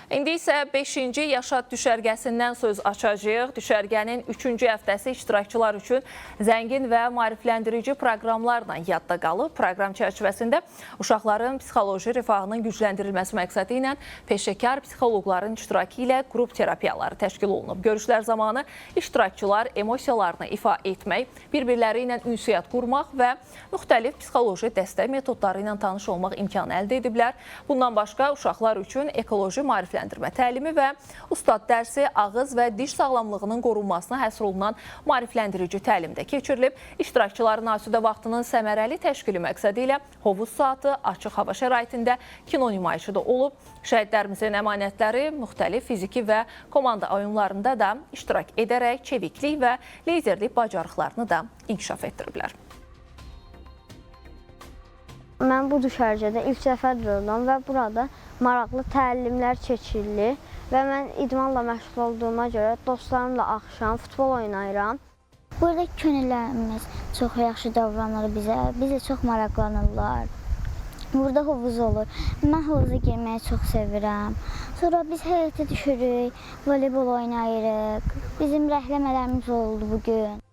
İndi isə 5-ci Yaşad düşərgəsindən söz açacağıq. Düşərgənin 3-cü həftəsi iştirakçılar üçün zəngin və maarifləndirici proqramlarla yadda qalıb. Proqram çərçivəsində uşaqların psixoloji rifahının gücləndirilməsi məqsədi ilə peşəkar psixoloqların iştirakı ilə qrup terapiyaları təşkil olunub. Görüşlər zamanı iştirakçılar emosiyalarını ifa etmək, bir-birləri ilə ünsiyyət qurmaq və müxtəlif psixoloji dəstək metodları ilə tanış olmaq imkanı əldə ediblər. Bundan başqa uşaqlar üçün ekoloji maarifləndirmə təlimi və ustad dərsi ağız və diş sağlamlığının qorunmasına həsr olunan maarifləndirici təlim də keçirilib. İştirakçıların asudə vaxtının səmərəli təşkili məqsədi ilə hovuz saatı, açıq hava şəraitində kino nümayişi də olub. Şəhidlərimizin əmanətləri müxtəlif fiziki və komanda oyunlarında da iştirak edərək çeviklik və liderlik bacarıqlarını da inkişaf etdiriblər. Mən bu düşərgədə ilk dəfədir oldum və burada maraqlı təlimlər keçirilir və mən idmanla məşğul olduğuma görə dostlarımla axşam futbol oynayıram. Burada könüllərimiz çox yaxşı davranır bizə, bizə çox maraqlanırlar. Burada hovuz olur. Mən hovuza girməyi çox sevirəm. Sonra biz həyətə düşürük, voleybol oynayırıq. Bizim rəhləmələrimiz oldu bugün.